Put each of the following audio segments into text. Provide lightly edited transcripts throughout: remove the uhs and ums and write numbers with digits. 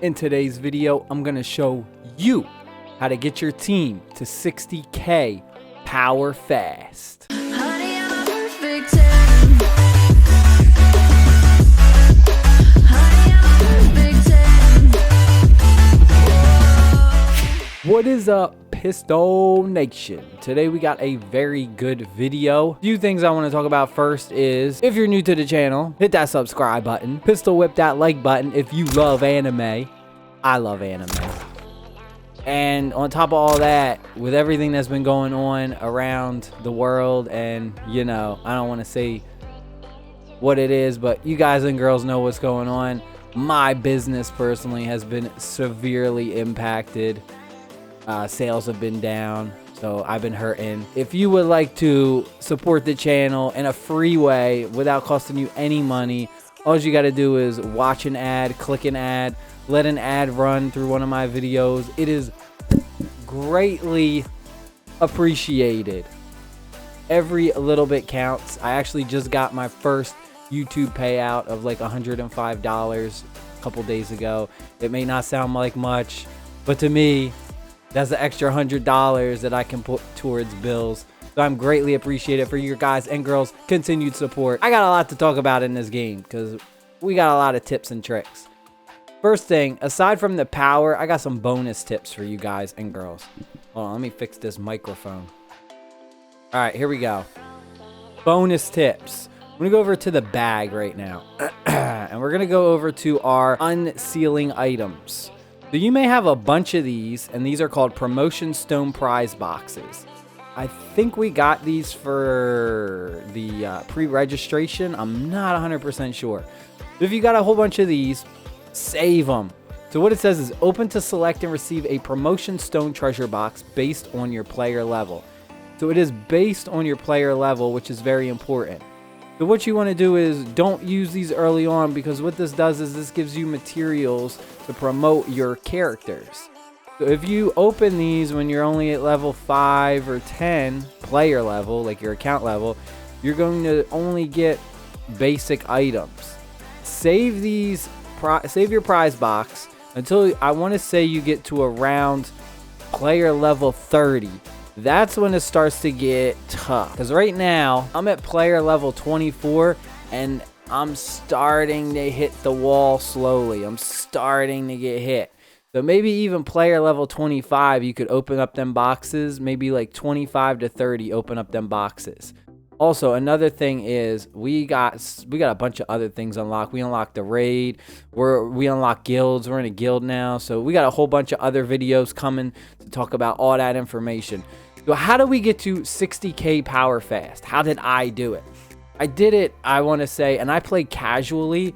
In today's video, I'm going to show you how to get your team to 60K power fast. Honey, I'm a perfect 10. Honey, I'm a perfect 10. What is up, Pistol Nation? Today we got a very good video. Few things I want to talk about. First is, if you're new to the channel, hit that subscribe button. Pistol whip that like button if you love anime. I love anime. And on top of all that, with everything that's been going on around the world, and you know, I don't want to say what it is, but you guys and girls know what's going on. My business personally has been severely impacted. Sales have been down, so I've been hurting. If you would like to support the channel in a free way without costing you any money, all you got to do is watch an ad, click an ad, let an ad run through one of my videos. It is greatly appreciated. Every little bit counts. I actually just got my first YouTube payout of like $105 a couple days ago. It may not sound like much, but to me, that's the extra $100 that I can put towards bills. So I'm greatly appreciated for your guys and girls' continued support. I got a lot to talk about in this game because we got a lot of tips and tricks. First thing, aside from the power, I got some bonus tips for you guys and girls. Hold on, let me fix this microphone. All right, here we go. Bonus tips. I'm gonna go over to the bag right now. And we're gonna go over to our unsealing items. So you may have a bunch of these, and these are called promotion stone prize boxes. I think we got these for the pre-registration. I'm not 100% sure. But if you got a whole bunch of these, save them. So what it says is open to select and receive a promotion stone treasure box based on your player level. So it is based on your player level, which is very important. So what you want to do is don't use these early on, because what this does is this gives you materials to promote your characters. So if you open these when you're only at level 5 or 10 player level, like your account level, you're going to only get basic items. Save these, save your prize box until I want to say you get to around player level 30. That's when it starts to get tough. Because right now, I'm at player level 24, and I'm starting to hit the wall slowly. I'm starting to get hit. So maybe even player level 25, you could open up them boxes. Maybe like 25 to 30, open up them boxes. Also, another thing is we got a bunch of other things unlocked. We unlocked the raid. We unlocked guilds. We're in a guild now. So we got a whole bunch of other videos coming to talk about all that information. So how do we get to 60K power fast? How did I do it? I did it, I want to say, and I played casually.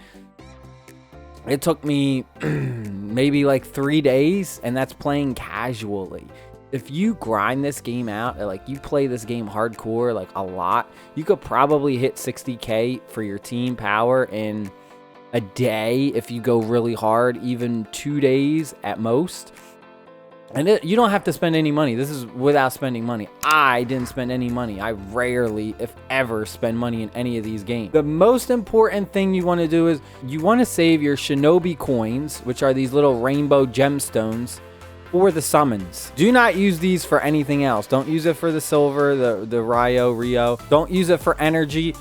It took me maybe like 3 days, and that's playing casually. If you grind this game out, like you play this game hardcore, like a lot, you could probably hit 60K for your team power in a day if you go really hard, even 2 days at most. And you don't have to spend any money. This is without spending money. I didn't spend any money. I rarely, if ever, spend money in any of these games. The most important thing you want to do is you want to save your shinobi coins, which are these little rainbow gemstones, for the summons. Do not use these for anything else. Don't use it for the silver, the Rio. Don't use it for energy.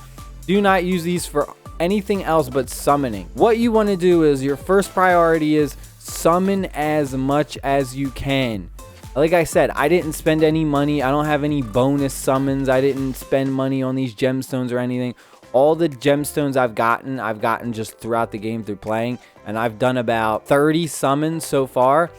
Do not use these for anything else but summoning. What you want to do is your first priority is summon as much as you can. Like I said, I didn't spend any money. I don't have any bonus summons. I didn't spend money on these gemstones or anything. All the gemstones I've gotten just throughout the game through playing, and I've done about 30 summons so far.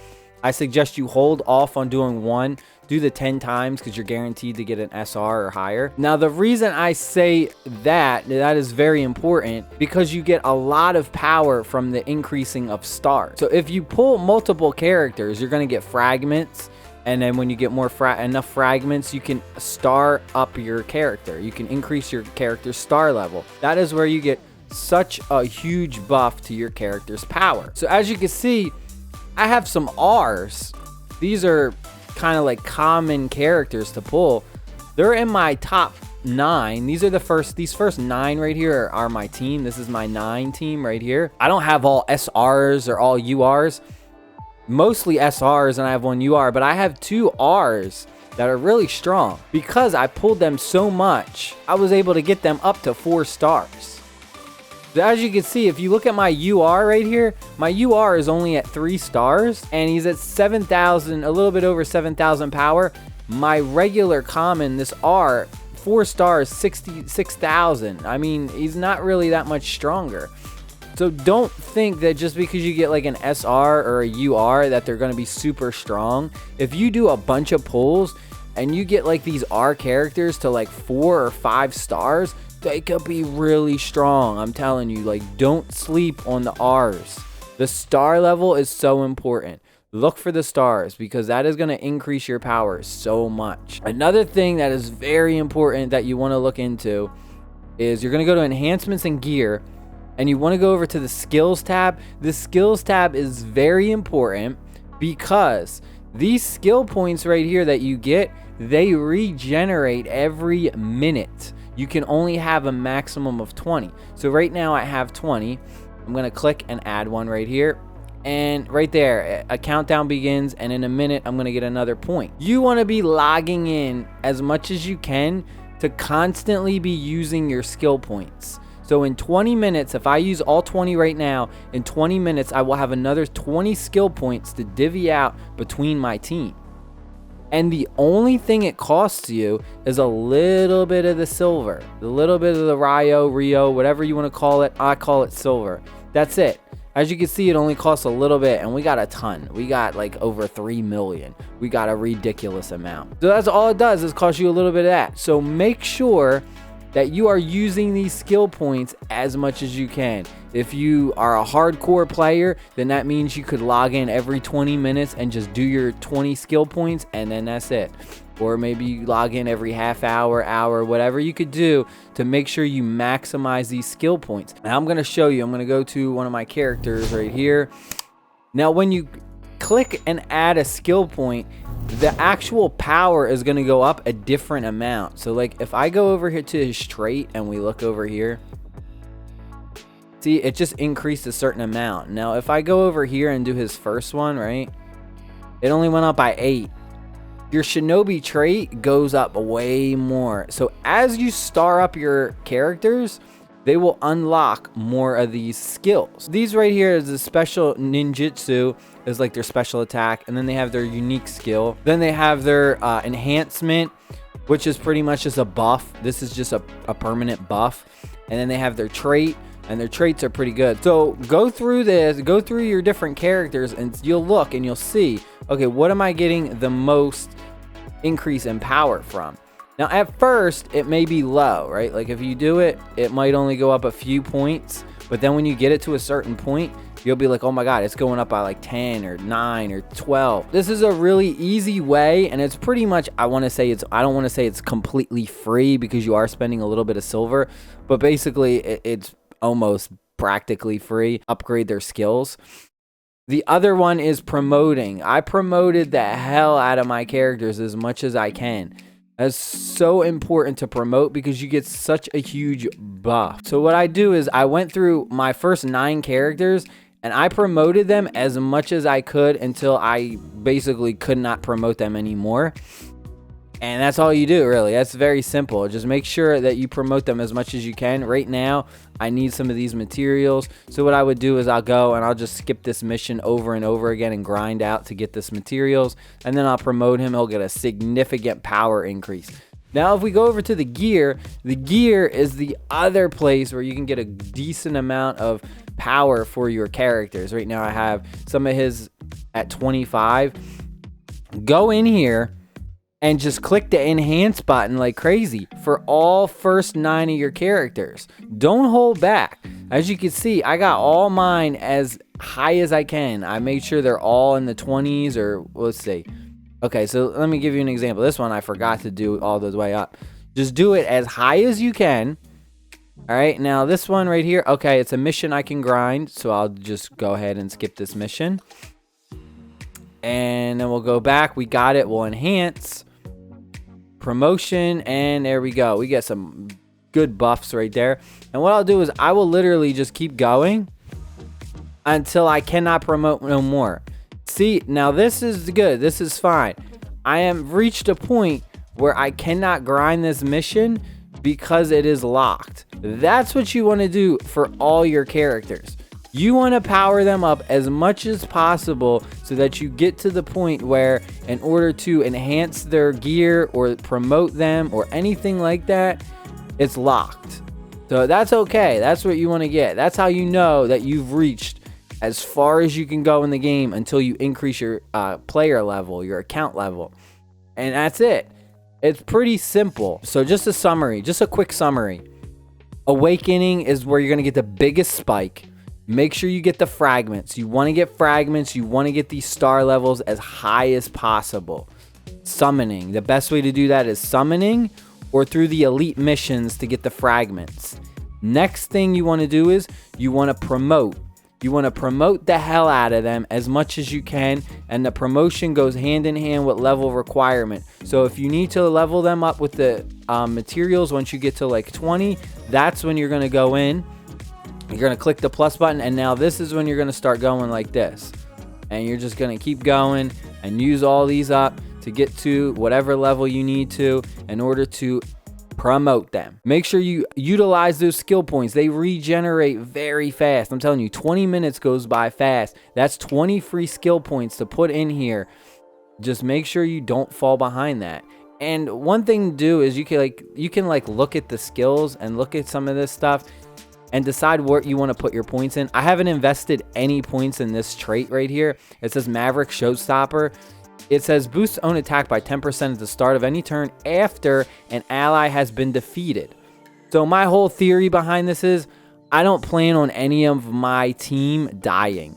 I suggest you hold off on doing one. Do the 10 times because you're guaranteed to get an SR or higher. Now, the reason I say that is very important, because you get a lot of power from the increasing of stars. So if you pull multiple characters, you're going to get fragments. And then when you get more enough fragments, you can star up your character. You can increase your character's star level. That is where you get such a huge buff to your character's power. So as you can see, I have some R's. These are kind of like common characters to pull. They're in my top 9, these first 9 right here are my team. This is my 9 team right here. I don't have all SRs or all URs, mostly SRs, and I have 1 UR, but I have 2 Rs that are really strong. Because I pulled them so much, I was able to get them up to 4 stars. So as you can see, if you look at my UR right here, my UR is only at 3 stars, and he's at 7,000, a little bit over 7,000 power. My regular common, this R, 4 stars, 66,000. I mean, he's not really that much stronger. So don't think that just because you get like an SR or a UR that they're going to be super strong. If you do a bunch of pulls and you get like these R characters to like 4 or 5 stars, they could be really strong. I'm telling you, like, don't sleep on the R's. The star level is so important. Look for the stars because that is going to increase your power so much. Another thing that is very important that you want to look into is you're going to go to enhancements and gear, and you want to go over to the skills tab. The skills tab is very important because these skill points right here that you get, they regenerate every minute. You can only have a maximum of 20. So right now I have 20. I'm going to click and add one right here. And right there, a countdown begins, and in a minute, I'm going to get another point. You want to be logging in as much as you can to constantly be using your skill points. So in 20 minutes, if I use all 20 right now, in 20 minutes, I will have another 20 skill points to divvy out between my team. And the only thing it costs you is a little bit of the silver, a little bit of the Rio, whatever you want to call it. I call it silver. That's it. As you can see, it only costs a little bit, and we got a ton. We got like over 3 million. We got a ridiculous amount. So that's all it does, is cost you a little bit of that. So make sure that you are using these skill points as much as you can. If you are a hardcore player, then that means you could log in every 20 minutes and just do your 20 skill points, and then that's it. Or maybe you log in every half hour, whatever you could do to make sure you maximize these skill points. Now I'm going to show you. I'm going to go to one of my characters right here. Now when you click and add a skill point, the actual power is going to go up a different amount. So like if I go over here to his trait and we look over here, see, it just increased a certain amount. Now if I go over here and do his first one, right, it only went up by 8. Your shinobi trait goes up way more. So as you star up your characters, they will unlock more of these skills. These right here is the special ninjutsu, is like their special attack, and then they have their unique skill. Then they have their enhancement, which is pretty much just a buff. This is just a permanent buff. And then they have their trait, and their traits are pretty good. So go through this, go through your different characters, and you'll look and you'll see, okay, what am I getting the most increase in power from? Now at first it may be low, right? Like if you do it, it might only go up a few points, but then when you get it to a certain point, you'll be like, oh my god, it's going up by like 10 or 9 or 12. This is a really easy way, and it's pretty much, I don't want to say it's completely free because you are spending a little bit of silver, but basically it's almost practically free. Upgrade their skills. The other one is promoting. I promoted the hell out of my characters as much as I can. That's so important to promote because you get such a huge buff. So what I do is I went through my first 9 characters and I promoted them as much as I could until I basically could not promote them anymore. And that's all you do, really. That's very simple. Just make sure that you promote them as much as you can. Right now, I need some of these materials. So what I would do is I'll go and I'll just skip this mission over and over again and grind out to get this materials. And then I'll promote him. He'll get a significant power increase. Now, if we go over to the gear is the other place where you can get a decent amount of power for your characters. Right now, I have some of his at 25. Go in here and just click the enhance button like crazy for all first 9 of your characters. Don't hold back. As you can see, I got all mine as high as I can. I made sure they're all in the 20s, or let's see. Okay, so let me give you an example. This one I forgot to do all the way up. Just do it as high as you can. All right, now this one right here, okay, it's a mission I can grind, so I'll just go ahead and skip this mission. And then we'll go back. We got it. We'll enhance. promotion, and there we go. We get some good buffs right there. And what I'll do is I will literally just keep going until I cannot promote no more. See, now this is good. This is fine. I am reached a point where I cannot grind this mission because it is locked. That's what you want to do for all your characters. You want to power them up as much as possible so that you get to the point where, in order to enhance their gear or promote them or anything like that, it's locked. So that's okay. That's what you want to get. That's how you know that you've reached as far as you can go in the game until you increase your player level, your account level. And that's it. It's pretty simple. So just a summary, just a quick summary. Awakening is where you're going to get the biggest spike. Make sure you get the fragments. You want to get fragments. You want to get these star levels as high as possible. Summoning. The best way to do that is summoning or through the elite missions to get the fragments. Next thing you want to do is you want to promote. You want to promote the hell out of them as much as you can, and the promotion goes hand in hand with level requirement. So if you need to level them up with the materials once you get to like 20, that's when you're going to go in. You're going to click the plus button, and now this is when you're going to start going like this. And you're just going to keep going and use all these up to get to whatever level you need to in order to promote them. Make sure you utilize those skill points. They regenerate very fast. I'm telling you, 20 minutes goes by fast. That's 20 free skill points to put in here. Just make sure you don't fall behind that. And one thing to do is you can look at the skills and look at some of this stuff and decide what you want to put your points in. I haven't invested any points in this trait right here. It says Maverick Showstopper. It says boosts own attack by 10% at the start of any turn after an ally has been defeated. So my whole theory behind this is I don't plan on any of my team dying.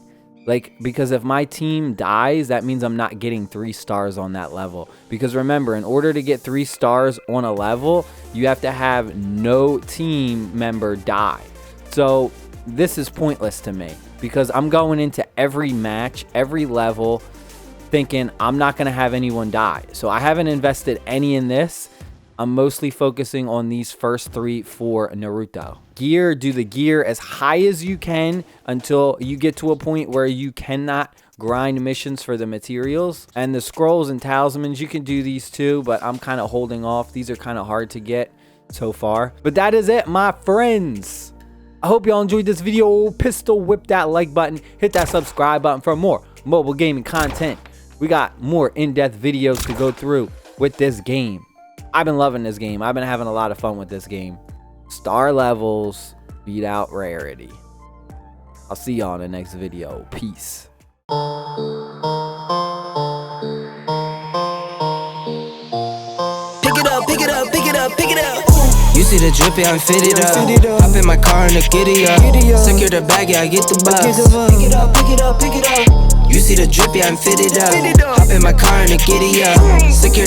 Because if my team dies, that means I'm not getting 3 stars on that level. Because remember, in order to get 3 stars on a level, you have to have no team member die. So this is pointless to me because I'm going into every match, every level, thinking I'm not going to have anyone die. So I haven't invested any in this. I'm mostly focusing on these first 3 for Naruto. Gear, do the gear as high as you can until you get to a point where you cannot grind missions for the materials. And the scrolls and talismans, you can do these too, but I'm kind of holding off. These are kind of hard to get so far. But that is it, my friends. I hope y'all enjoyed this video. Pistol whip that like button. Hit that subscribe button for more mobile gaming content. We got more in-depth videos to go through with this game. I've been loving this game. I've been having a lot of fun with this game. Star levels beat out rarity. I'll see y'all in the next video. Peace. Pick it up, pick it up, pick it up, pick it up. You see the drippy, I'm fitted up. Hop in my car and the giddy up. Secure the bag, yeah, I get the bus. Pick it up, pick it up, pick it up. You see the drippy, I'm fitted up. Hop in my car and the giddy up. Secure